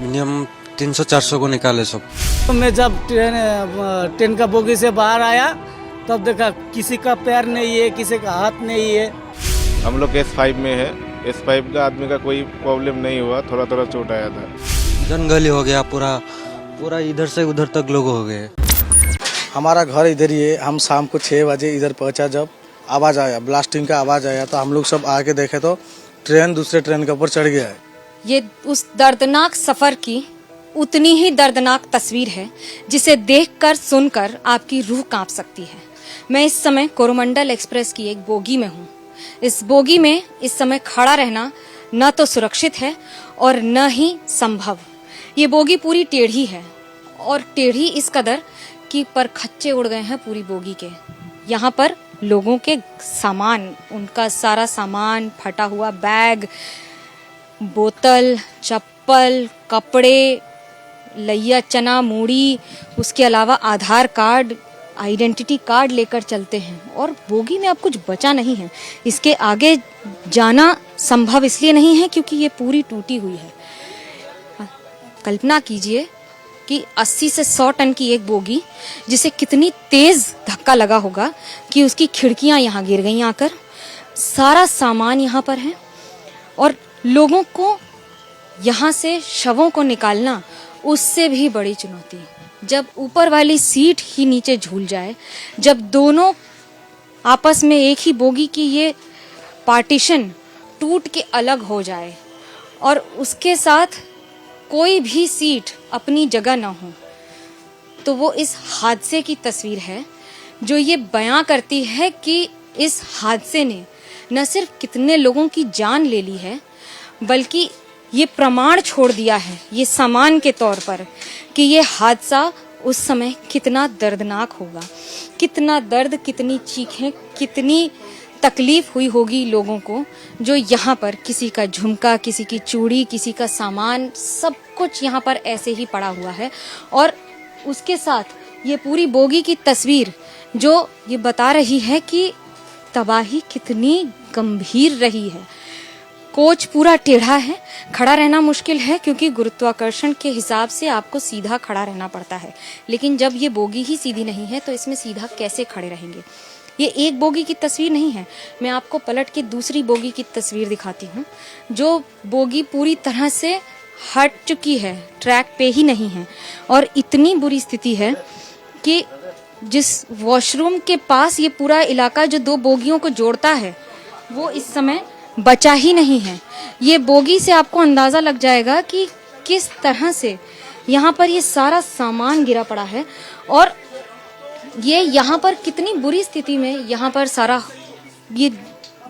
Minimum 300-400 को निकाले सब। तो मैं जब ट्रेन का बोगी से बाहर आया तब देखा किसी का पैर नहीं है, किसी का हाथ नहीं है। हम लोग S5 में है। S5 का आदमी का कोई प्रॉब्लम नहीं हुआ, थोड़ा थोड़ा चोट आया था। जंगल हो गया, पूरा पूरा इधर से उधर तक लोग हो गए। हमारा घर इधर ही है। हम शाम को 6 बजे इधर पहुंचा, जब आवाज़ आया, ब्लास्टिंग का आवाज़ आया, तो हम लोग सब आके देखे तो ट्रेन दूसरे ट्रेन के ऊपर चढ़ गया है। ये उस दर्दनाक सफर की उतनी ही दर्दनाक तस्वीर है जिसे देखकर सुनकर आपकी रूह कांप सकती है। मैं इस समय कोरोमंडल एक्सप्रेस की एक बोगी में हूँ। इस बोगी में इस समय खड़ा रहना न तो सुरक्षित है और न ही संभव। ये बोगी पूरी टेढ़ी है और टेढ़ी इस कदर कि परखच्चे उड़ गए हैं पूरी बोगी के। यहाँ पर लोगों के सामान, उनका सारा सामान, फटा हुआ बैग, बोतल, चप्पल, कपड़े, लैया चना, मूड़ी, उसके अलावा आधार कार्ड, आइडेंटिटी कार्ड लेकर चलते हैं और बोगी में अब कुछ बचा नहीं है। इसके आगे जाना संभव इसलिए नहीं है क्योंकि ये पूरी टूटी हुई है। कल्पना कीजिए कि 80 से 100 टन की एक बोगी, जिसे कितनी तेज धक्का लगा होगा कि उसकी खिड़कियां यहाँ गिर गई आकर। सारा सामान यहाँ पर है और लोगों को यहाँ से शवों को निकालना उससे भी बड़ी चुनौती। जब ऊपर वाली सीट ही नीचे झूल जाए, जब दोनों आपस में एक ही बोगी की ये पार्टीशन टूट के अलग हो जाए और उसके साथ कोई भी सीट अपनी जगह न हो, तो वो इस हादसे की तस्वीर है जो ये बयां करती है कि इस हादसे ने न सिर्फ कितने लोगों की जान ले ली है, बल्कि ये प्रमाण छोड़ दिया है ये सामान के तौर पर कि ये हादसा उस समय कितना दर्दनाक होगा। कितना दर्द, कितनी चीखें, कितनी तकलीफ हुई होगी लोगों को, जो यहाँ पर किसी का झुमका, किसी की चूड़ी, किसी का सामान, सब कुछ यहाँ पर ऐसे ही पड़ा हुआ है। और उसके साथ ये पूरी बोगी की तस्वीर जो ये बता रही है कि तबाही कितनी गंभीर रही है। कोच पूरा टेढ़ा है, खड़ा रहना मुश्किल है क्योंकि गुरुत्वाकर्षण के हिसाब से आपको सीधा खड़ा रहना पड़ता है। लेकिन जब ये बोगी ही सीधी नहीं है तो इसमें सीधा कैसे खड़े रहेंगे। ये एक बोगी की तस्वीर नहीं है, मैं आपको पलट के दूसरी बोगी की तस्वीर दिखाती हूँ, जो बोगी पूरी तरह से हट चुकी है, ट्रैक पे ही नहीं है। और इतनी बुरी स्थिति है कि जिस वॉशरूम के पास ये पूरा इलाका जो दो बोगियों को जोड़ता है वो इस समय बचा ही नहीं है। ये बोगी से आपको अंदाज़ा लग जाएगा कि किस तरह से यहाँ पर ये सारा सामान गिरा पड़ा है और ये यहाँ पर कितनी बुरी स्थिति में यहाँ पर सारा ये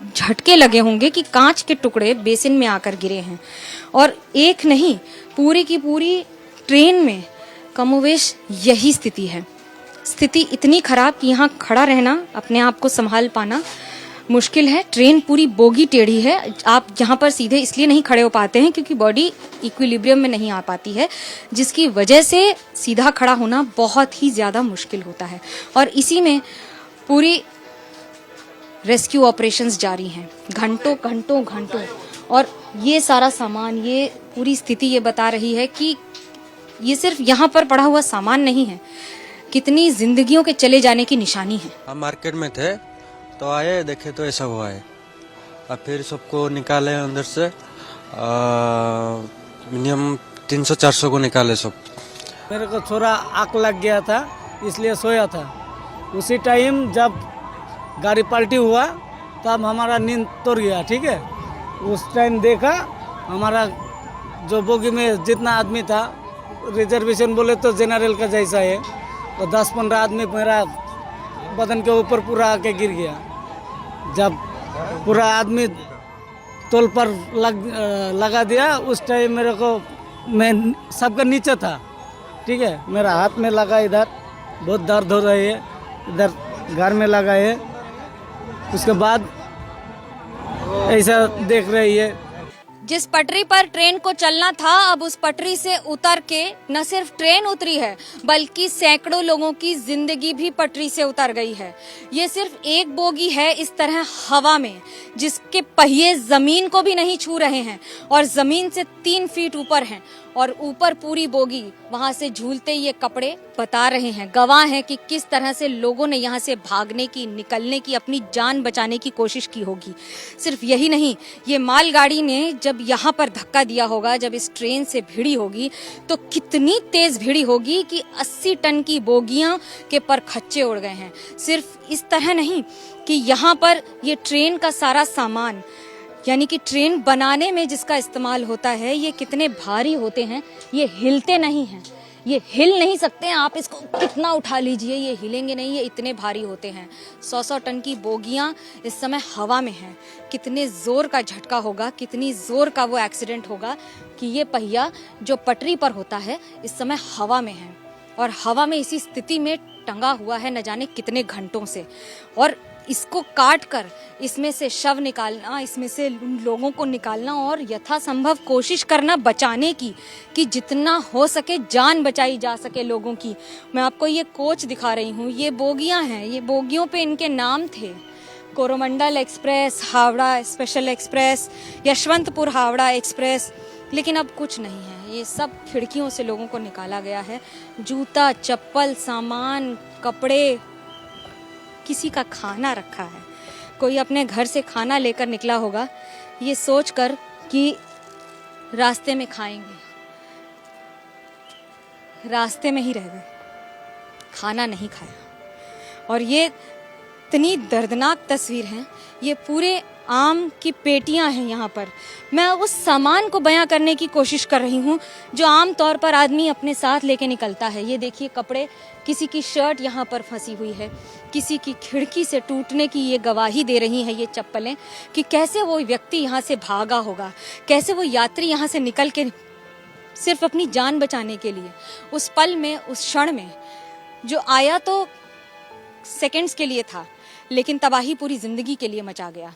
झटके लगे होंगे कि कांच के टुकड़े बेसिन में आकर गिरे हैं। और एक नहीं, पूरी की पूरी ट्रेन में कमोवेश यही स्थिति है। स्थिति इतनी खराब कि यहाँ खड़ा रहना, अपने आप को संभाल पाना मुश्किल है। ट्रेन पूरी बोगी टेढ़ी है। आप यहाँ पर सीधे इसलिए नहीं खड़े हो पाते हैं क्योंकि बॉडी इक्विलिब्रियम में नहीं आ पाती है, जिसकी वजह से सीधा खड़ा होना बहुत ही ज़्यादा मुश्किल होता है। और इसी में पूरी रेस्क्यू ऑपरेशंस जारी हैं, घंटों घंटों घंटों। और ये सारा सामान, ये पूरी स्थिति ये बता रही है कि ये सिर्फ यहाँ पर पड़ा हुआ सामान नहीं है, कितनी जिंदगियों के चले जाने की निशानी है। हम मार्केट में थे तो आए, देखे तो ऐसा हुआ है। और फिर सबको निकाले अंदर से, मिनिमम 300-400 को निकाले सब। मेरे को थोड़ा आग लग गया था इसलिए सोया था। उसी टाइम जब गाड़ी पलटी हुआ तब हमारा नींद तोड़ गया, ठीक है। उस टाइम देखा हमारा जो बोगी में जितना आदमी था, रिजर्वेशन बोले तो जनरल का जैसा है, तो 10-15 आदमी मेरा बदन के ऊपर पूरा आके गिर गया। जब पूरा आदमी तोल पर लगा दिया, उस टाइम मेरे को, मैं सबका नीचे था, ठीक है, मेरा हाथ में लगा, इधर बहुत दर्द हो रही है, इधर घर में लगा है। उसके बाद ऐसा देख रही है। जिस पटरी पर ट्रेन को चलना था, अब उस पटरी से उतर के न सिर्फ ट्रेन उतरी है बल्कि सैकड़ों लोगों की जिंदगी भी पटरी से उतर गई है। ये सिर्फ एक बोगी है इस तरह हवा में जिसके पहिए जमीन को भी नहीं छू रहे हैं और जमीन से 3 फीट ऊपर हैं और ऊपर पूरी बोगी, वहां से झूलते ये कपड़े बता रहे हैं, गवाह हैं कि किस तरह से लोगों ने यहाँ से भागने की, निकलने की, अपनी जान बचाने की कोशिश की होगी। सिर्फ यही नहीं, ये मालगाड़ी ने जब यहाँ पर धक्का दिया होगा, जब इस ट्रेन से भिड़ी होगी तो कितनी तेज भिड़ी होगी कि 80 टन की बोगियां के परखच्चे उड़ गए हैं। सिर्फ इस तरह नहीं कि यहाँ पर ये ट्रेन का सारा सामान, यानी कि ट्रेन बनाने में जिसका इस्तेमाल होता है, ये कितने भारी होते हैं, ये हिलते नहीं हैं, ये हिल नहीं सकते हैं। आप इसको कितना उठा लीजिए, ये हिलेंगे नहीं, ये इतने भारी होते हैं। 100-100 टन की बोगियां इस समय हवा में हैं। कितने जोर का झटका होगा, कितनी जोर का वो एक्सीडेंट होगा कि ये पहिया जो पटरी पर होता है इस समय हवा में है और हवा में इसी स्थिति में टंगा हुआ है न जाने कितने घंटों से। और इसको काट कर इसमें से शव निकालना, इसमें से लोगों को निकालना और यथासंभव कोशिश करना बचाने की, कि जितना हो सके जान बचाई जा सके लोगों की। मैं आपको ये कोच दिखा रही हूँ, ये बोगियां हैं, ये बोगियों पे इनके नाम थे, Coromandel express, Howrah special express, Yeshwantpur Howrah express, लेकिन अब कुछ नहीं है। ये सब खिड़कियों से लोगों को निकाला गया है। जूता, चप्पल, सामान, कपड़े, किसी का खाना रखा है। कोई अपने घर से खाना लेकर निकला होगा ये सोचकर कि रास्ते में खाएंगे, रास्ते में ही रह गए, खाना नहीं खाया। और ये इतनी दर्दनाक तस्वीर है। ये पूरे आम की पेटियां हैं यहाँ पर। मैं उस सामान को बयां करने की कोशिश कर रही हूँ जो आम तौर पर आदमी अपने साथ लेके निकलता है। ये देखिए कपड़े, किसी की शर्ट यहाँ पर फंसी हुई है, किसी की खिड़की से टूटने की ये गवाही दे रही हैं ये चप्पलें कि कैसे वो व्यक्ति यहाँ से भागा होगा, कैसे वो यात्री यहाँ से निकल के सिर्फ अपनी जान बचाने के लिए उस पल में, उस क्षण में, जो आया तो सेकंड्स के लिए था लेकिन तबाही पूरी जिंदगी के लिए मचा गया।